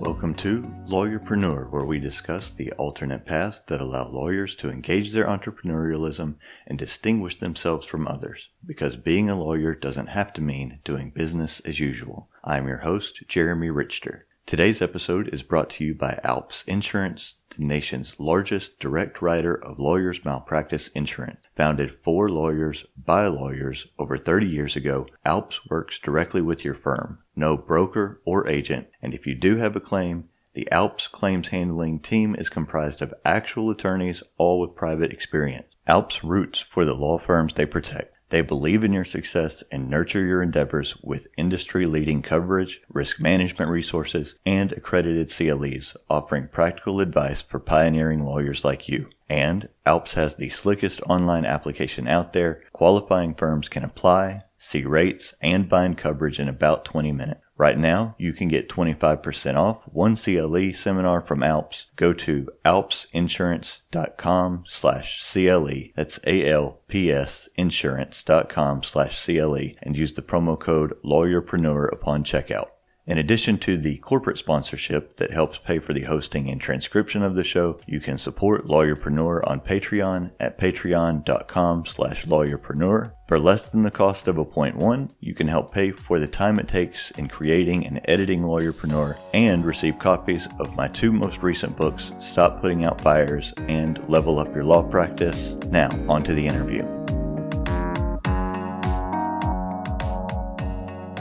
Welcome to Lawyerpreneur, where we discuss the alternate paths that allow lawyers to engage their entrepreneurialism and distinguish themselves from others, because being a lawyer doesn't have to mean doing business as usual. I'm your host, Jeremy Richter. Today's episode is brought to you by Alps Insurance, the nation's largest direct writer of lawyers' malpractice insurance. Founded for lawyers by lawyers over 30 years ago, Alps works directly with your firm, no broker or agent, and if you do have a claim, the Alps claims handling team is comprised of actual attorneys, all with private experience. Alps roots for the law firms they protect. They believe in your success and nurture your endeavors with industry-leading coverage, risk management resources, and accredited CLEs, offering practical advice for pioneering lawyers like you. And Alps has the slickest online application out there. Qualifying firms can apply, see rates, and bind coverage in about 20 minutes. Right now, you can get 25% off one CLE seminar from Alps. Go to alpsinsurance.com/CLE. That's ALPS insurance.com/CLE and use the promo code LawyerPreneur upon checkout. In addition to the corporate sponsorship that helps pay for the hosting and transcription of the show, you can support Lawyerpreneur on Patreon at patreon.com/lawyerpreneur. For less than the cost of a .1, you can help pay for the time it takes in creating and editing Lawyerpreneur and receive copies of my two most recent books, Stop Putting Out Fires and Level Up Your Law Practice. Now, on to the interview.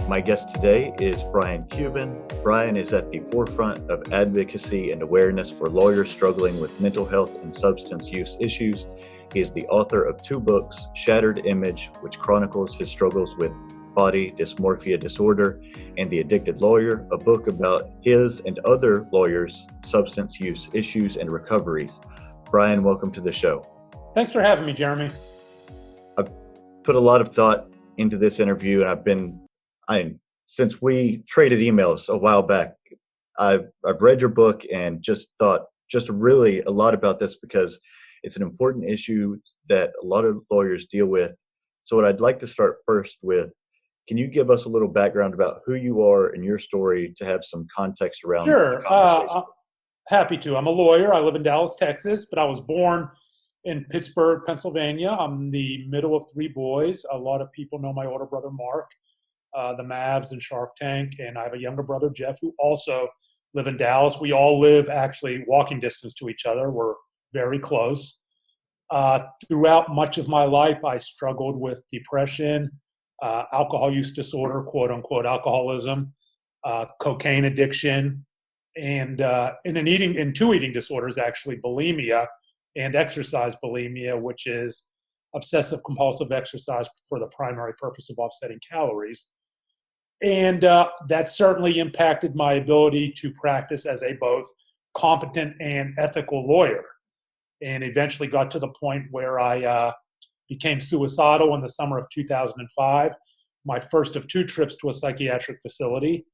My guest today is Brian Cuban. Brian is at the forefront of advocacy and awareness for lawyers struggling with mental health and substance use issues. He is the author of two books, Shattered Image, which chronicles his struggles with body dysmorphia disorder, and The Addicted Lawyer, a book about his and other lawyers' substance use issues and recoveries. Brian, welcome to the show. Thanks for having me, Jeremy. I've put a lot of thought into this interview, and since we traded emails a while back, I've read your book and just thought really a lot about this because it's an important issue that a lot of lawyers deal with. So what I'd like to start first with, can you give us a little background about who you are and your story to have some context around the conversation? Happy to. I'm a lawyer. I live in Dallas, Texas, but I was born in Pittsburgh, Pennsylvania. I'm the middle of three boys. A lot of people know my older brother, Mark. The Mavs and Shark Tank, and I have a younger brother, Jeff, who also live in Dallas. We all live actually walking distance to each other. We're very close. Throughout much of my life, I struggled with depression, alcohol use disorder, quote unquote alcoholism, cocaine addiction, and in two eating disorders, actually, bulimia and exercise bulimia, which is obsessive compulsive exercise for the primary purpose of offsetting calories. And that certainly impacted my ability to practice as a both competent and ethical lawyer, and eventually got to the point where I became suicidal in the summer of 2005, my first of two trips to a psychiatric facility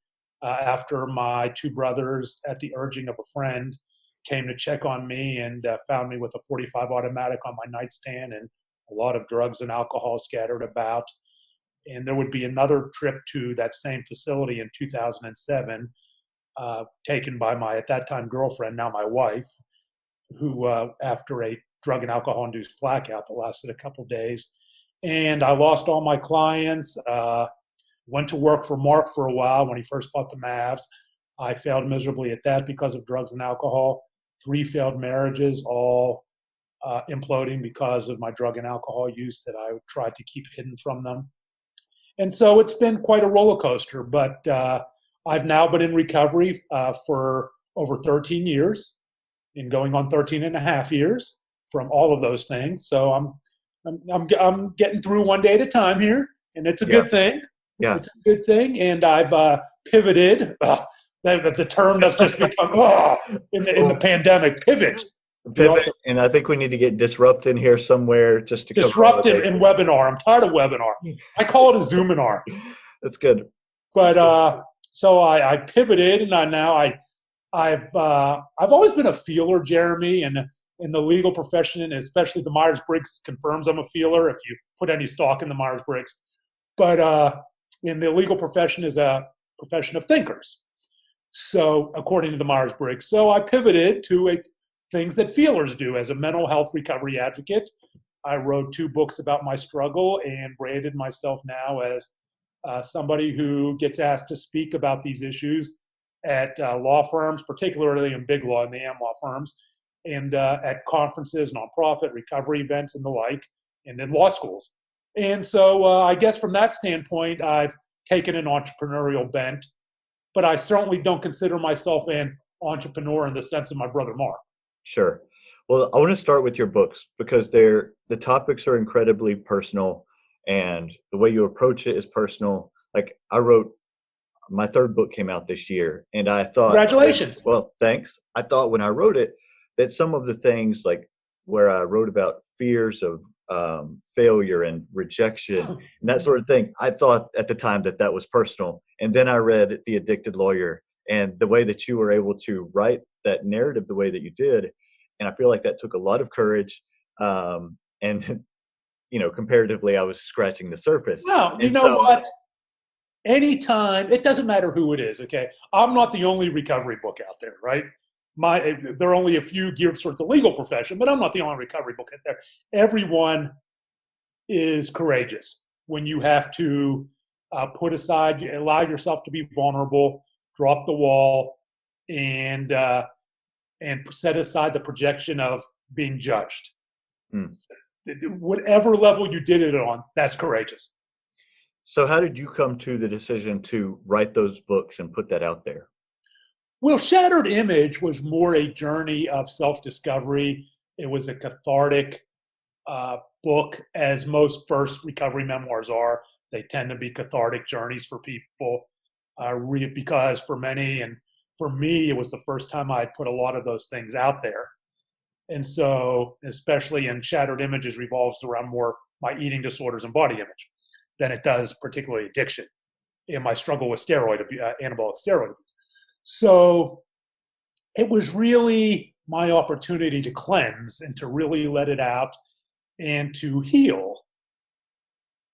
after my two brothers, at the urging of a friend, came to check on me and found me with a .45 automatic on my nightstand and a lot of drugs and alcohol scattered about. And there would be another trip to that same facility in 2007, taken by my, at that time, girlfriend, now my wife, who, after a drug and alcohol-induced blackout that lasted a couple of days. And I lost all my clients, went to work for Mark for a while when he first bought the Mavs. I failed miserably at that because of drugs and alcohol. 3 failed marriages, all imploding because of my drug and alcohol use that I tried to keep hidden from them. And so it's been quite a roller coaster, but I've now been in recovery for over 13 years and going on 13 and a half years from all of those things. So I'm getting through one day at a time here, and it's a good thing. Yeah. It's a good thing. And I've pivoted. The term that's just become in the pandemic, pivot. And I think we need to get disrupt in here somewhere just to disrupted in webinar. I'm tired of webinar. I call it a Zoominar. That's good. But so I pivoted, and I've always been a feeler, Jeremy, and in the legal profession, and especially the Myers-Briggs confirms I'm a feeler if you put any stock in the Myers-Briggs. But in the legal profession is a profession of thinkers. So, according to the Myers-Briggs, so I pivoted to things that feelers do as a mental health recovery advocate. I wrote 2 books about my struggle and branded myself now as somebody who gets asked to speak about these issues at law firms, particularly in big law and the AM law firms, and at conferences, nonprofit recovery events, and the like, and in law schools. And so I guess from that standpoint, I've taken an entrepreneurial bent, but I certainly don't consider myself an entrepreneur in the sense of my brother Mark. Sure. Well, I want to start with your books because the topics are incredibly personal and the way you approach it is personal. Like I wrote my 3rd book came out this year and I thought, Congratulations. well, thanks. I thought when I wrote it that some of the things like where I wrote about fears of failure and rejection and that sort of thing, I thought at the time that was personal. And then I read The Addicted Lawyer and the way that you were able to write that narrative the way that you did. And I feel like that took a lot of courage. And, comparatively, I was scratching the surface. Well, you And know so, what? Anytime, it doesn't matter who it is, okay? I'm not the only recovery book out there, right? There are only a few geared towards the legal profession, but I'm not the only recovery book out there. Everyone is courageous when you have to put aside, allow yourself to be vulnerable, drop the wall, and set aside the projection of being judged. hmm. Whatever level you did it on, that's courageous. So how did you come to the decision to write those books and put that out there? Well, Shattered Image was more a journey of self-discovery. It was a cathartic book, as most first recovery memoirs are. They tend to be cathartic journeys for people, because for many, and for me, it was the first time I had put a lot of those things out there. And so, especially in Shattered Images, revolves around more my eating disorders and body image than it does particularly addiction and my struggle with anabolic steroid abuse. So it was really my opportunity to cleanse and to really let it out and to heal.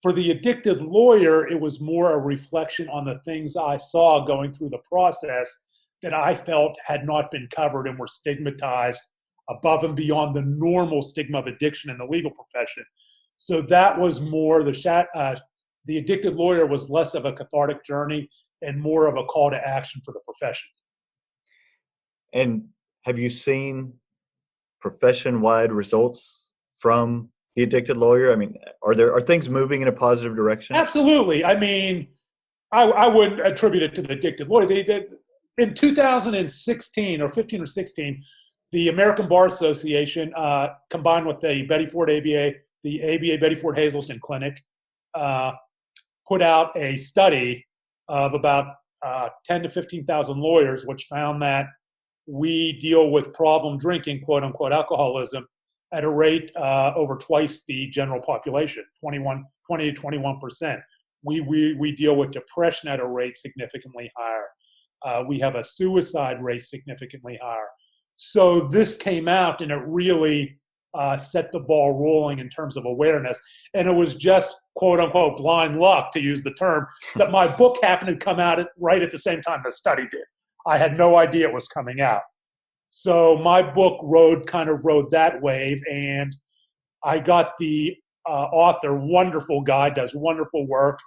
For The Addicted Lawyer, it was more a reflection on the things I saw going through the process that I felt had not been covered and were stigmatized above and beyond the normal stigma of addiction in the legal profession. So that was more The Addicted Lawyer was less of a cathartic journey and more of a call to action for the profession. And have you seen profession-wide results from The Addicted Lawyer? I mean, are things moving in a positive direction? Absolutely. I mean, I wouldn't attribute it to The Addicted Lawyer. In 2016 or 15 or 16, the American Bar Association, combined with the Betty Ford ABA, the ABA Betty Ford Hazelton Clinic, put out a study of about 10 to 15,000 lawyers, which found that we deal with problem drinking, quote unquote, alcoholism at a rate over twice the general population, 20 to 21%. We deal with depression at a rate significantly higher. We have a suicide rate significantly higher. So this came out and it really set the ball rolling in terms of awareness. And it was just, quote unquote, blind luck, to use the term, that my book happened to come out right at the same time the study did. I had no idea it was coming out. So my book rode that wave, and I got the author, wonderful guy, does wonderful work,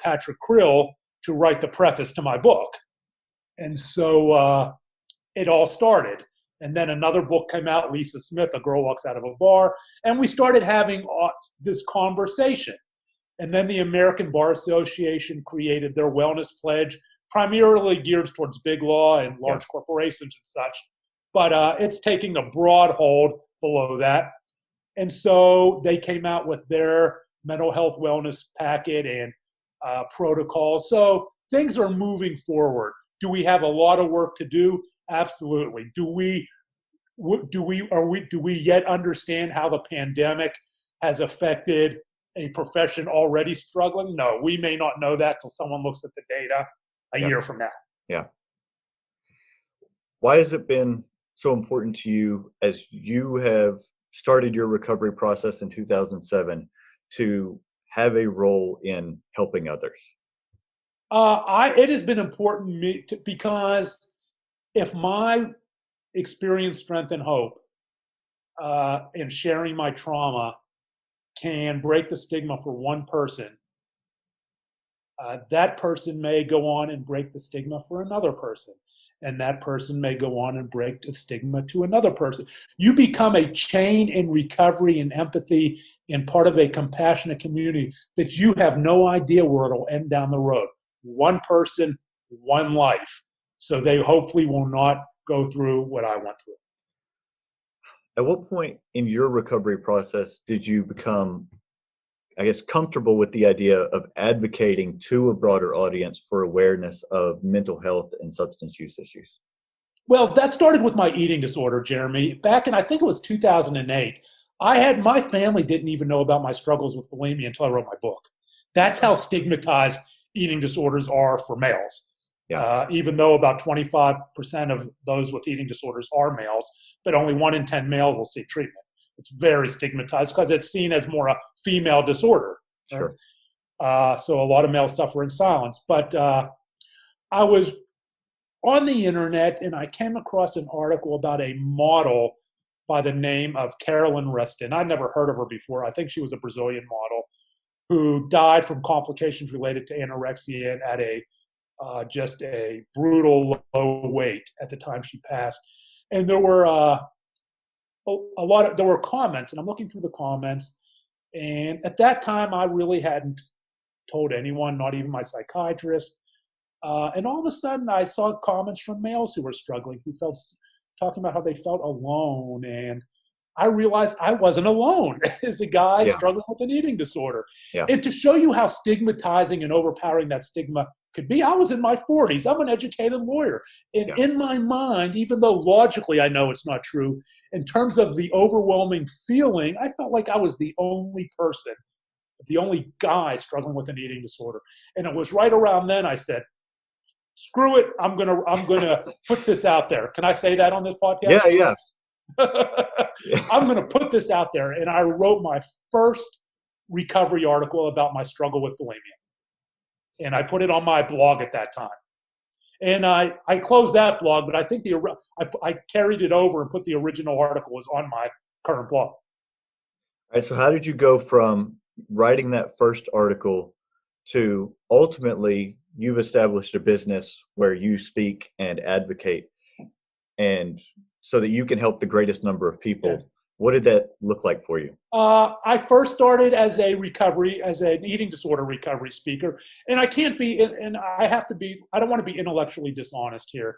Patrick Krill, to write the preface to my book. And so it all started. And then another book came out, Lisa Smith, A Girl Walks Out of a Bar, and we started having this conversation. And then the American Bar Association created their wellness pledge, primarily geared towards big law and large corporations and such. But it's taking a broad hold below that. And so they came out with their mental health wellness packet and protocol. So things are moving forward. Do we have a lot of work to do? Absolutely. Do we yet understand how the pandemic has affected a profession already struggling? No, we may not know that till someone looks at the data a year from now. Yeah. Why has it been so important to you, as you have started your recovery process in 2007, to have a role in helping others? It has been important to me because if my experience, strength, and hope in sharing my trauma can break the stigma for one person, that person may go on and break the stigma for another person. And that person may go on and break the stigma to another person. You become a chain in recovery and empathy and part of a compassionate community that you have no idea where it'll end down the road. One person, one life. So they hopefully will not go through what I went through. At what point in your recovery process did you become, I guess, comfortable with the idea of advocating to a broader audience for awareness of mental health and substance use issues? Well, that started with my eating disorder, Jeremy. Back in, I think it was 2008, my family didn't even know about my struggles with bulimia until I wrote my book. That's how stigmatized eating disorders are for males. Yeah. Even though about 25% of those with eating disorders are males, but only 1 in 10 males will seek treatment. It's very stigmatized because it's seen as more a female disorder. Sure. So a lot of males suffer in silence. But I was on the internet and I came across an article about a model by the name of Carolyn Reston. I'd never heard of her before. I think she was a Brazilian model who died from complications related to anorexia and at just a brutal low weight at the time she passed. And there were there were comments, and I'm looking through the comments. And at that time, I really hadn't told anyone, not even my psychiatrist. And all of a sudden, I saw comments from males who were struggling, talking about how they felt alone. And I realized I wasn't alone as a guy struggling with an eating disorder. Yeah. And to show you how stigmatizing and overpowering that stigma could be, I was in my 40s. I'm an educated lawyer. And in my mind, even though logically I know it's not true, in terms of the overwhelming feeling, I felt like I was the only person, the only guy struggling with an eating disorder. And it was right around then I said, screw it, I'm gonna put this out there. Can I say that on this podcast? Yeah. I'm going to put this out there. And I wrote my first recovery article about my struggle with bulimia. And I put it on my blog at that time. And I closed that blog, but I think I carried it over and put the original article was on my current blog. All right. So how did you go from writing that first article to ultimately you've established a business where you speak and advocate, and so that you can help the greatest number of people? Yeah. What did that look like for you? I first started as an eating disorder recovery speaker, and I don't want to be intellectually dishonest here.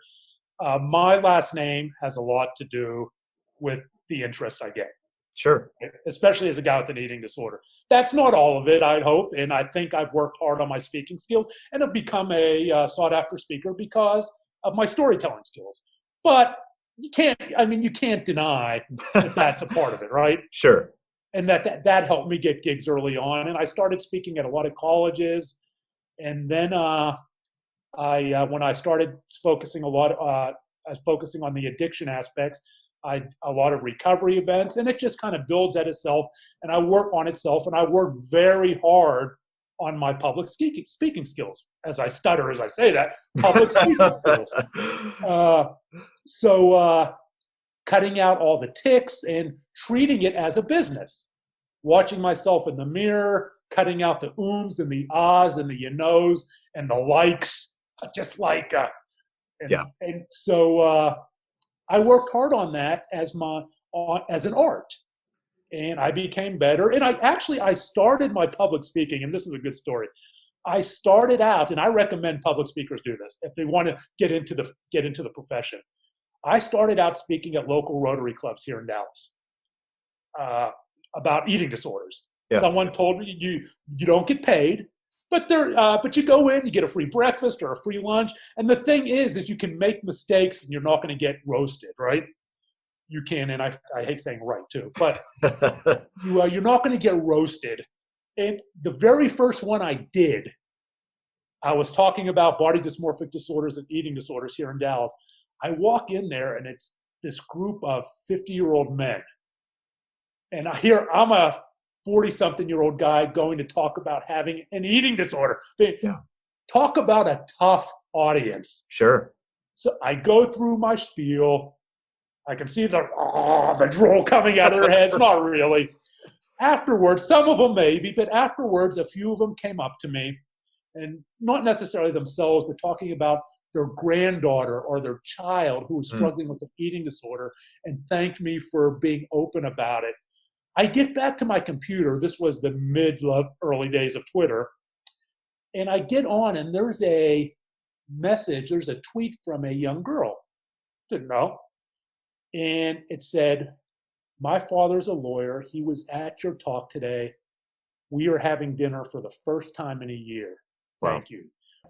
My last name has a lot to do with the interest I get. Sure. Especially as a guy with an eating disorder. That's not all of it, I hope, and I think I've worked hard on my speaking skills and have become a sought-after speaker because of my storytelling skills. But you can't deny that that's a part of it, right? Sure. And that helped me get gigs early on. And I started speaking at a lot of colleges. And then when I started focusing focusing on the addiction aspects, a lot of recovery events, and it just kind of builds at itself. And I work on itself, and I work very hard on my public speaking skills. As I stutter as I say that, public speaking skills. So cutting out all the tics and treating it as a business, watching myself in the mirror, cutting out the ums and the ahs and the you knows and the likes, just like, and so I worked hard on that as an art, and I became better. And I started my public speaking, and this is a good story. I started out, and I recommend public speakers do this if they want to get into the profession. I started out speaking at local Rotary clubs here in Dallas about eating disorders. Yeah. Someone told me you don't get paid, but you go in, you get a free breakfast or a free lunch. And the thing is you can make mistakes and you're not going to get roasted, right? You can, and I hate saying right too, but you're not going to get roasted. And the very first one I did, I was talking about body dysmorphic disorders and eating disorders here in Dallas. I walk in there, and it's this group of 50-year-old men. And I'm a 40-something-year-old guy going to talk about having an eating disorder. Yeah. Talk about a tough audience. Sure. So I go through my spiel. I can see the drool coming out of their heads. Not really. Afterwards, some of them maybe, but afterwards, a few of them came up to me, and not necessarily themselves, but talking about their granddaughter or their child who was struggling with an eating disorder, and thanked me for being open about it. I get back to my computer. This was the early days of Twitter. And I get on, and there's a message, there's a tweet from a young girl. Didn't know. And it said, "My father's a lawyer. He was at your talk today. We are having dinner for the first time in a year. Thank you."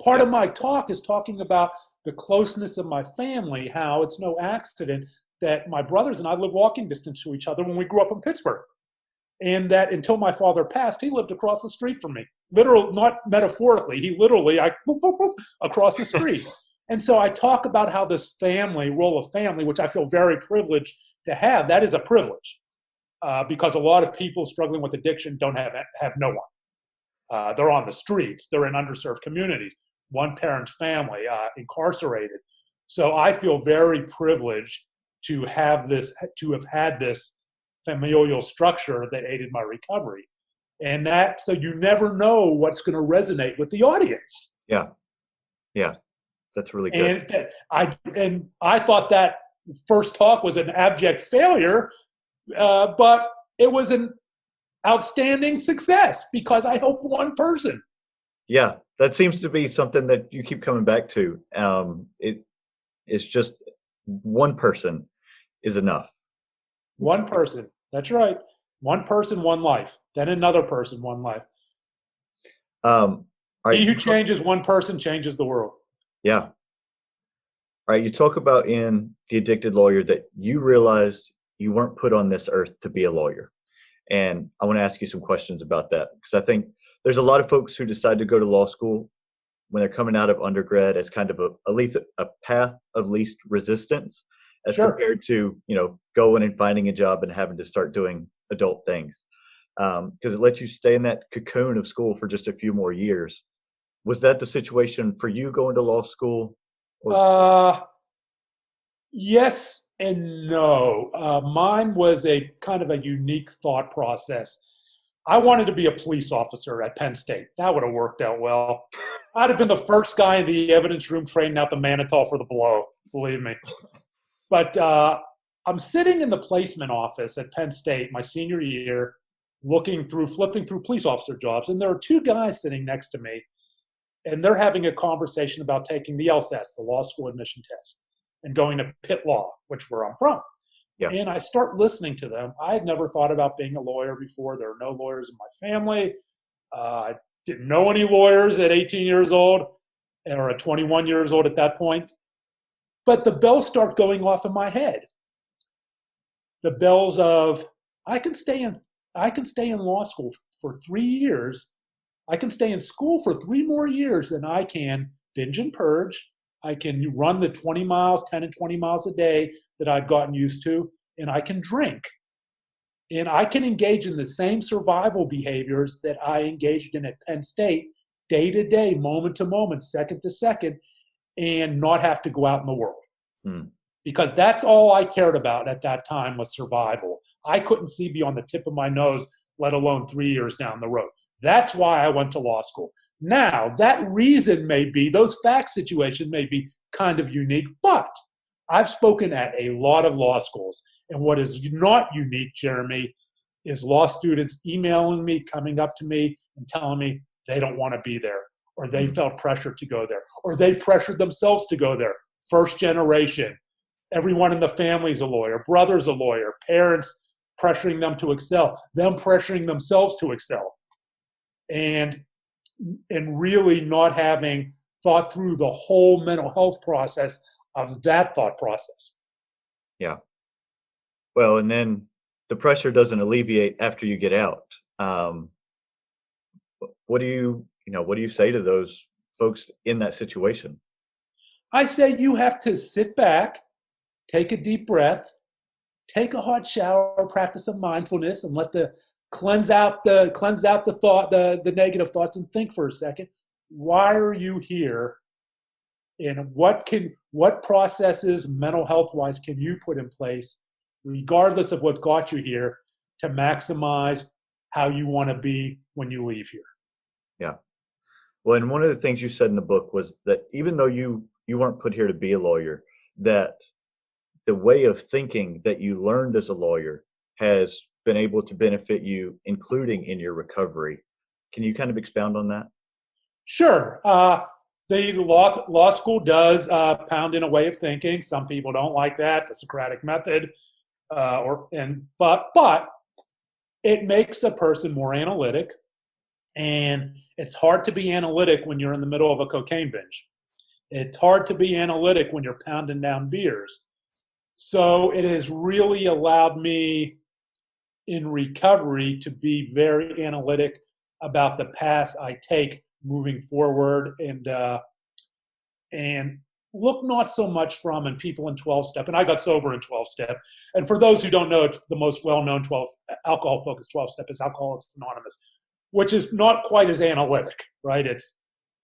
Part of my talk is talking about the closeness of my family, how it's no accident that my brothers and I live walking distance to each other when we grew up in Pittsburgh. And that until my father passed, he lived across the street from me. Literal, not metaphorically, he literally, boop, boop, boop, across the street. And so I talk about how this role of family, which I feel very privileged to have, that is a privilege. Because a lot of people struggling with addiction don't have no one. They're on the streets. They're in underserved communities. One parent's family, incarcerated. So I feel very privileged to have had this familial structure that aided my recovery. And so you never know what's going to resonate with the audience. Yeah. That's really good. And I thought that first talk was an abject failure, but it was an outstanding success because I helped one person. Yeah, that seems to be something that you keep coming back to. It's just one person is enough. One person. That's right. One person, one life. Then another person, one life. He who changes one person changes the world. Yeah. All right. You talk about in The Addicted Lawyer that you realized you weren't put on this earth to be a lawyer. And I want to ask you some questions about that, because I think there's a lot of folks who decide to go to law school when they're coming out of undergrad as kind of a path of least resistance, as compared to, going and finding a job and having to start doing adult things. Because it lets you stay in that cocoon of school for just a few more years. Was that the situation for you going to law school? Yes and no. Mine was a kind of a unique thought process. I wanted to be a police officer at Penn State. That would have worked out well. I'd have been the first guy in the evidence room training out the mannitol for the blow, believe me. But I'm sitting in the placement office at Penn State my senior year, flipping through police officer jobs, and there are two guys sitting next to me, and they're having a conversation about taking the LSAT, the law school admission test, and going to Pitt Law, where I'm from. Yeah. And I start listening to them. I had never thought about being a lawyer before. There are no lawyers in my family. I didn't know any lawyers at 18 years old or at 21 years old at that point. But the bells start going off in my head. The bells of, I can stay in law school for 3 years. I can stay in school for 3 more years, and I can binge and purge. I can run the 10 and 20 miles a day that I've gotten used to, and I can drink. And I can engage in the same survival behaviors that I engaged in at Penn State, day to day, moment to moment, second to second, and not have to go out in the world. Because that's all I cared about at that time was survival. I couldn't see beyond the tip of my nose, let alone 3 years down the road. That's why I went to law school. Now, that reason those fact situations may be kind of unique, but I've spoken at a lot of law schools. And what is not unique, Jeremy, is law students emailing me, coming up to me and telling me they don't want to be there, or they felt pressure to go there, or they pressured themselves to go there. First generation, everyone in the family is a lawyer, brother's a lawyer, parents pressuring them to excel, them pressuring themselves to excel. And really not having thought through the whole mental health process of that thought process. Yeah. Well, and then the pressure doesn't alleviate after you get out. What do you say to those folks in that situation? I say you have to sit back, take a deep breath, take a hot shower, practice some mindfulness, and cleanse out the thought, the negative thoughts, and think for a second. Why are you here? And what processes mental health wise can you put in place, regardless of what got you here, to maximize how you want to be when you leave here? Yeah. Well, and one of the things you said in the book was that even though you weren't put here to be a lawyer, that the way of thinking that you learned as a lawyer has been able to benefit you, including in your recovery. Can you kind of expound on that? Sure. The law school does pound in a way of thinking. Some people don't like that, the Socratic method, but it makes a person more analytic, and it's hard to be analytic when you're in the middle of a cocaine binge. It's hard to be analytic when you're pounding down beers. So it has really allowed me in recovery to be very analytic about the paths I take moving forward, and look not so much from and people in 12-step. And I got sober in 12-step. And for those who don't know, the most well-known alcohol-focused 12-step is Alcoholics Anonymous, which is not quite as analytic, right? It's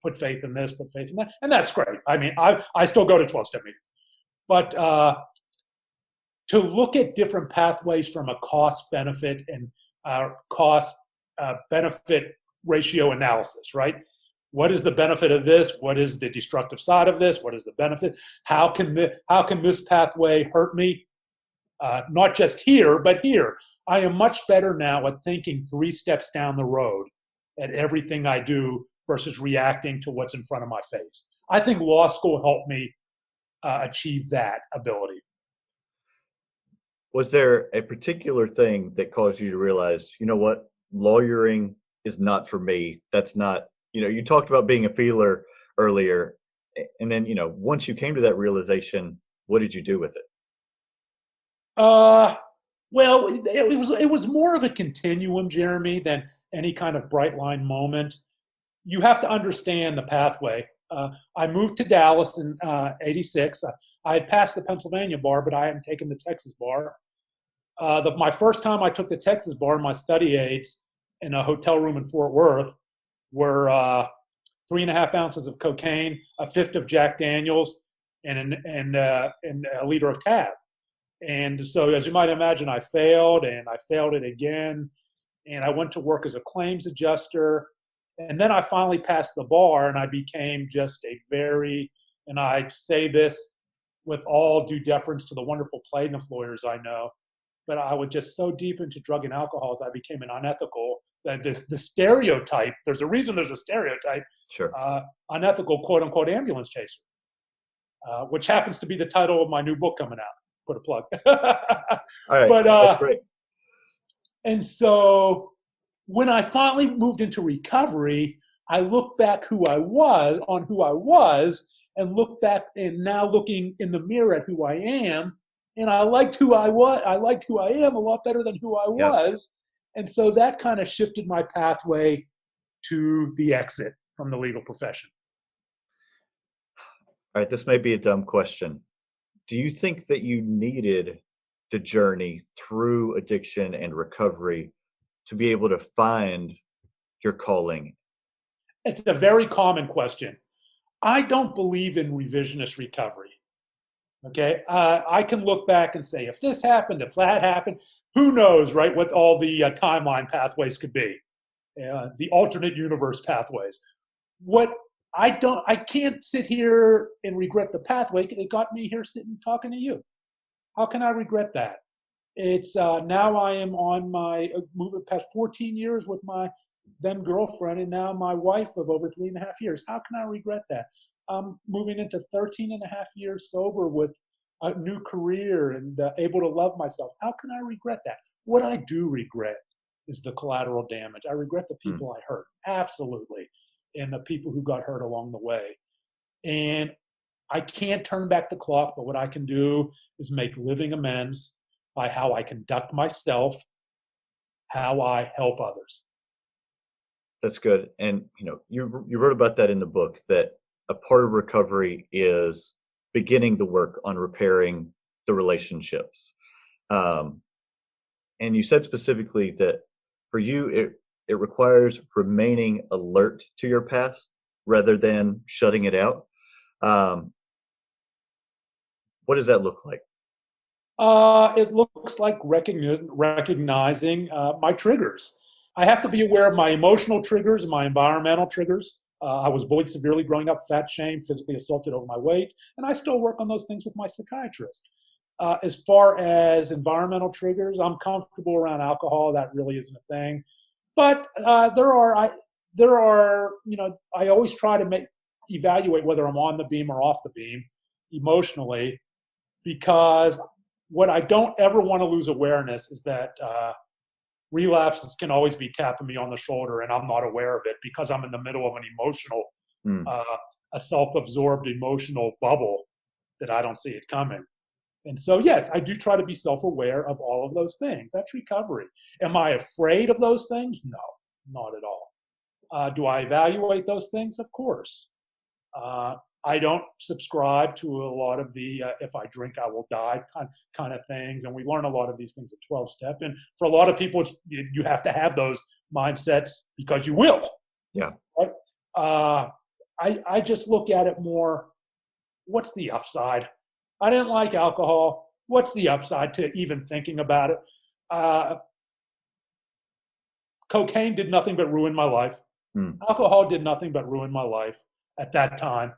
put faith in this, put faith in that, and that's great. I mean, I still go to 12-step meetings, but to look at different pathways from a cost-benefit and cost-benefit ratio analysis, right? What is the benefit of this? What is the destructive side of this? What is the benefit? How can this pathway hurt me? Not just here, but here. I am much better now at thinking 3 steps down the road at everything I do versus reacting to what's in front of my face. I think law school helped me achieve that ability. Was there a particular thing that caused you to realize, you know what, lawyering is not for me? That's not, you talked about being a feeler earlier. And then, once you came to that realization, what did you do with it? Well, it was more of a continuum, Jeremy, than any kind of bright line moment. You have to understand the pathway. I moved to Dallas in '86. I had passed the Pennsylvania bar, but I hadn't taken the Texas bar. My first time I took the Texas bar, my study aids in a hotel room in Fort Worth were 3.5 ounces of cocaine, a fifth of Jack Daniels, and a liter of Tab. And so, as you might imagine, I failed, and I failed it again. And I went to work as a claims adjuster. And then I finally passed the bar, and I became just and I say this with all due deference to the wonderful plaintiff lawyers I know, but I was just so deep into drug and alcohol, I became an unethical, the stereotype, there's a reason there's a stereotype, Sure. Unethical quote-unquote ambulance chaser, which happens to be the title of my new book coming out. Put a plug. All right, but, that's great. And so when I finally moved into recovery, I looked back who I was, and look back and now looking in the mirror at who I am. And I liked who I was. I liked who I am a lot better than who I was. And so that kind of shifted my pathway to the exit from the legal profession. All right, this may be a dumb question. Do you think that you needed the journey through addiction and recovery to be able to find your calling? It's a very common question. I don't believe in revisionist recovery. Okay, I can look back and say, if this happened, if that happened, who knows, right? What all the timeline pathways could be, the alternate universe pathways. I can't sit here and regret the pathway. It got me here sitting talking to you. How can I regret that? It's now I am on my moving past 14 years with my then girlfriend, and now my wife of over 3.5 years. How can I regret that? I'm moving into 13.5 years sober with a new career and able to love myself. How can I regret that? What I do regret is the collateral damage. I regret the people I hurt, absolutely, and the people who got hurt along the way. And I can't turn back the clock, but what I can do is make living amends by how I conduct myself, how I help others. That's good. And you wrote about that in the book, that a part of recovery is beginning the work on repairing the relationships. And you said specifically that for you, it requires remaining alert to your past rather than shutting it out. Um, what does that look like? It looks like recognizing my triggers. I have to be aware of my emotional triggers and my environmental triggers. I was bullied severely growing up, fat shamed, physically assaulted over my weight, and I still work on those things with my psychiatrist. As far as environmental triggers, I'm comfortable around alcohol. That really isn't a thing. But I always try to evaluate whether I'm on the beam or off the beam emotionally, because what I don't ever want to lose awareness is that relapses can always be tapping me on the shoulder, and I'm not aware of it because I'm in the middle of an emotional, Mm. a self-absorbed emotional bubble that I don't see it coming. And so, yes, I do try to be self-aware of all of those things. That's recovery. Am I afraid of those things? No, not at all. Do I evaluate those things? Of course. I don't subscribe to a lot of the if I drink, I will die kind of things. And we learn a lot of these things at 12-step. And for a lot of people, you have to have those mindsets because you will. Yeah. Right? I just look at it more, what's the upside? I didn't like alcohol. What's the upside to even thinking about it? Cocaine did nothing but ruin my life. Mm. Alcohol did nothing but ruin my life at that time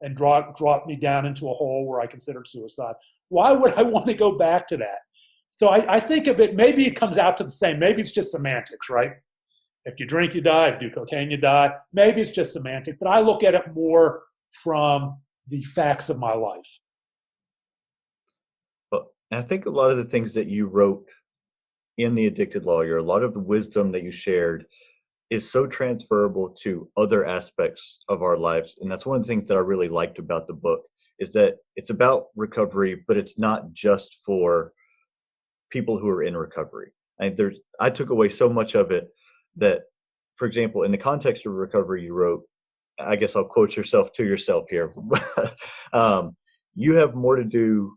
and dropped me down into a hole where I considered suicide. Why would I want to go back to that? So I think of it, maybe it comes out to the same. Maybe it's just semantics, right? If you drink, you die. If you do cocaine, you die. Maybe it's just semantic, but I look at it more from the facts of my life. Well, and I think a lot of the things that you wrote in The Addicted Lawyer, a lot of the wisdom that you shared is so transferable to other aspects of our lives. And that's one of the things that I really liked about the book, is that it's about recovery, but it's not just for people who are in recovery. I took away so much of it that, for example, in the context of recovery, you wrote, I guess I'll quote yourself to yourself here. You have more to do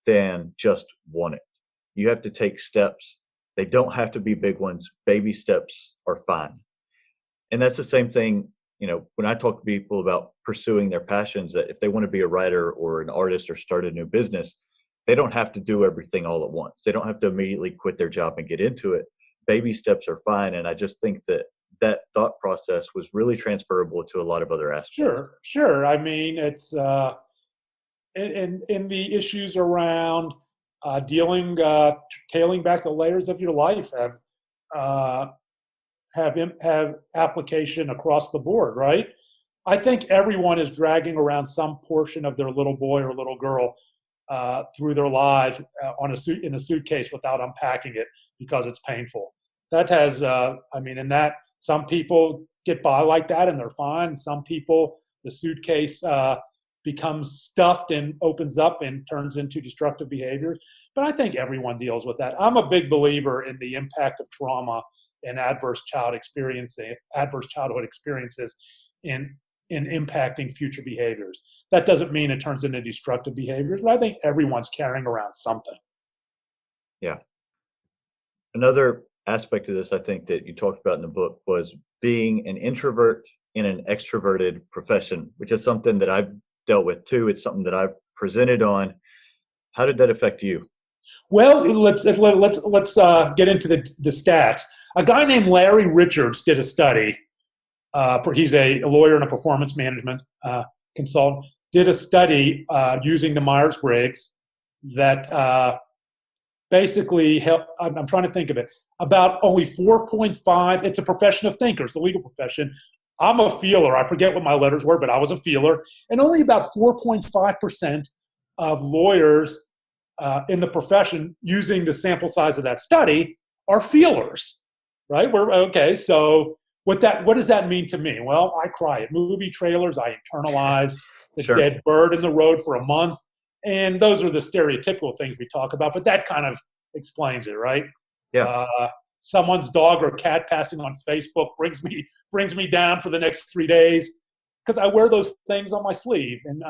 than just want it. You have to take steps. They don't have to be big ones. Baby steps are fine. And that's the same thing, when I talk to people about pursuing their passions, that if they want to be a writer or an artist or start a new business, they don't have to do everything all at once. They don't have to immediately quit their job and get into it. Baby steps are fine. And I just think that thought process was really transferable to a lot of other aspects. Sure. I mean, it's in the issues around tailing back the layers of your life have application across the board, right? I think everyone is dragging around some portion of their little boy or little girl through their lives in a suitcase without unpacking it because it's painful. That has, in that some people get by like that and they're fine. Some people, the suitcase becomes stuffed and opens up and turns into destructive behaviors. But I think everyone deals with that. I'm a big believer in the impact of trauma and adverse childhood experiences in impacting future behaviors. That doesn't mean it turns into destructive behaviors, but I think everyone's carrying around something. Yeah. Another aspect of this, I think, that you talked about in the book was being an introvert in an extroverted profession, which is something that I've dealt with too. It's something that I've presented on. How did that affect you? Well, let's get into the stats. A guy named Larry Richards did a study. He's a lawyer and a performance management consultant. Did a study using the Myers-Briggs that basically helped. I'm trying to think of it. About only 4.5. It's a profession of thinkers, the legal profession. I'm a feeler. I forget what my letters were, but I was a feeler. And only about 4.5% of lawyers in the profession, using the sample size of that study, are feelers, right? So what does that mean to me? Well, I cry at movie trailers. I internalize the Sure. dead bird in the road for a month. And those are the stereotypical things we talk about, but that kind of explains it, right? Yeah. Someone's dog or cat passing on Facebook brings me down for the next 3 days because I wear those things on my sleeve. And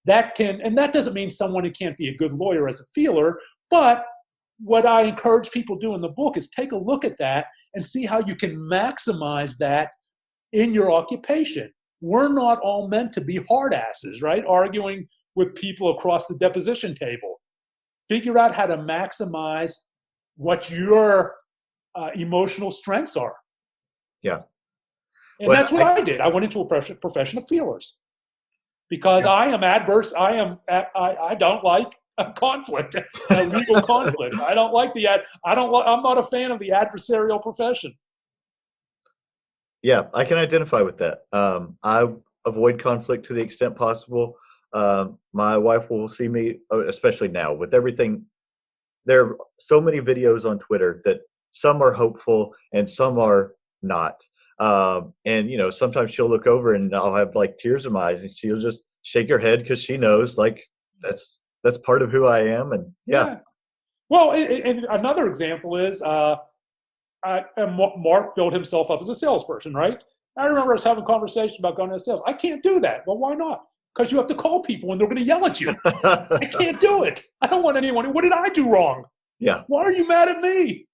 that doesn't mean someone who can't be a good lawyer as a feeler, but what I encourage people to do in the book is take a look at that and see how you can maximize that in your occupation. we're not all meant to be hard asses, right? Arguing with people across the deposition table. Figure out how to maximize what your emotional strengths are. Yeah. And that's what I did. I went into a profession of feelers because I am adverse. I don't like a conflict, a legal conflict. I don't like I'm not a fan of the adversarial profession. Yeah, I can identify with that. I avoid conflict to the extent possible. My wife will see me, especially now with everything. There are so many videos on Twitter that some are hopeful and some are not. And sometimes she'll look over and I'll have like tears in my eyes, and she'll just shake her head because she knows like that's part of who I am. And yeah. Well, and another example is Mark built himself up as a salesperson, right? I remember us having a conversation about going into sales. I can't do that. Well, why not? Because you have to call people and they're going to yell at you. I can't do it. I don't want anyone. What did I do wrong? Yeah. Why are you mad at me?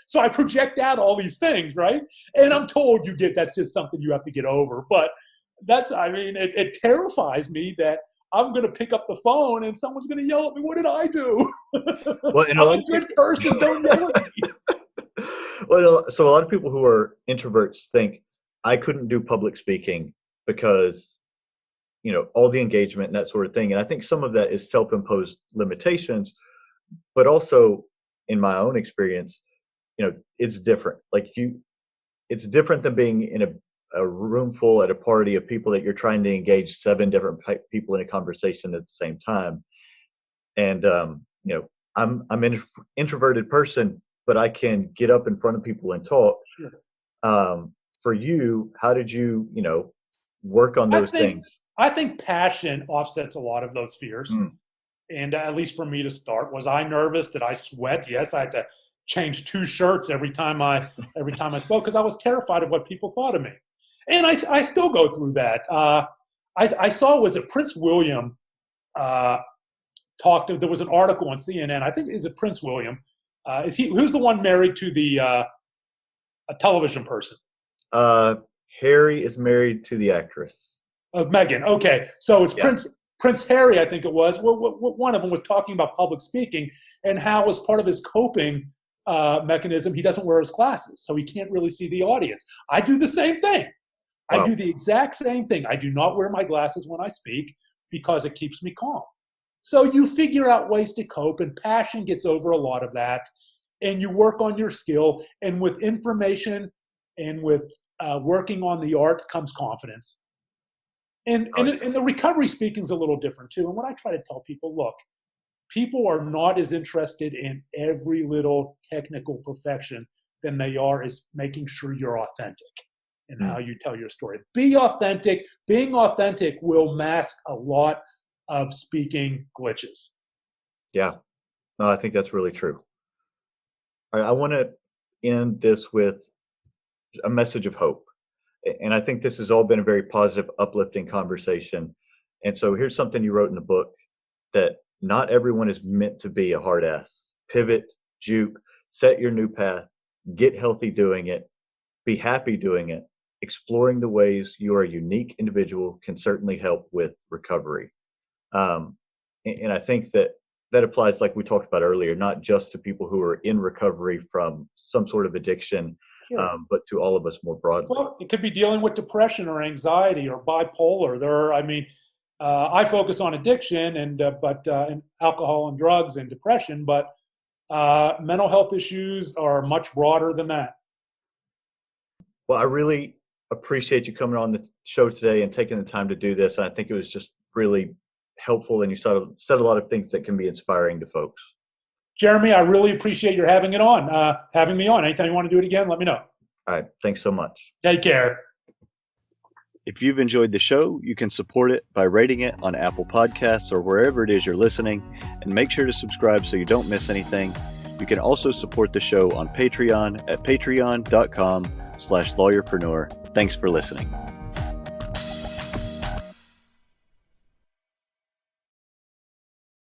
So I project out all these things, right? And I'm told that's just something you have to get over. But it terrifies me that I'm going to pick up the phone and someone's going to yell at me. What did I do? Well, I'm a good person. Don't yell at me. Well, so a lot of people who are introverts think I couldn't do public speaking because, all the engagement and that sort of thing. And I think some of that is self-imposed limitations, but also in my own experience, it's different. It's different than being in a room full at a party of people that you're trying to engage 7 different people in a conversation at the same time. And, I'm an introverted person, but I can get up in front of people and talk. Sure. For you, how did you, work on those things? I think passion offsets a lot of those fears. And at least for me to start, was I nervous? Did I sweat? Yes, I had to change 2 shirts every time I spoke because I was terrified of what people thought of me. And I still go through that. I saw, was it Prince William there was an article on CNN. I think is it Prince William? Who's the one married to the a television person? Harry is married to the actress. Meghan. Okay, so it's Prince Harry, I think it was. One of them was talking about public speaking and how, as part of his coping mechanism, he doesn't wear his glasses, so he can't really see the audience. I do the same thing. Wow. I do the exact same thing. I do not wear my glasses when I speak because it keeps me calm. So you figure out ways to cope, and passion gets over a lot of that, and you work on your skill. And with information and with working on the art comes confidence. And the recovery speaking is a little different too. And what I try to tell people, look, people are not as interested in every little technical perfection than they are is making sure you're authentic in how you tell your story. Be authentic. Being authentic will mask a lot of speaking glitches. Yeah, no, I think that's really true. All right, I want to end this with a message of hope. And I think this has all been a very positive, uplifting conversation. And so here's something you wrote in the book, that not everyone is meant to be a hard ass. Pivot, juke, set your new path, get healthy doing it, be happy doing it. Exploring the ways you are a unique individual can certainly help with recovery. And I think that applies, like we talked about earlier, not just to people who are in recovery from some sort of addiction, but to all of us more broadly. Well, it could be dealing with depression or anxiety or bipolar. I focus on addiction and alcohol and drugs and depression, but mental health issues are much broader than that. Well, I really appreciate you coming on the show today and taking the time to do this. And I think it was just really helpful, and you said a lot of things that can be inspiring to folks. Jeremy, I really appreciate your having me on. Anytime you want to do it again, let me know. All right. Thanks so much. Take care. If you've enjoyed the show, you can support it by rating it on Apple Podcasts or wherever it is you're listening, and make sure to subscribe so you don't miss anything. You can also support the show on Patreon at patreon.com/lawyerpreneur. Thanks for listening.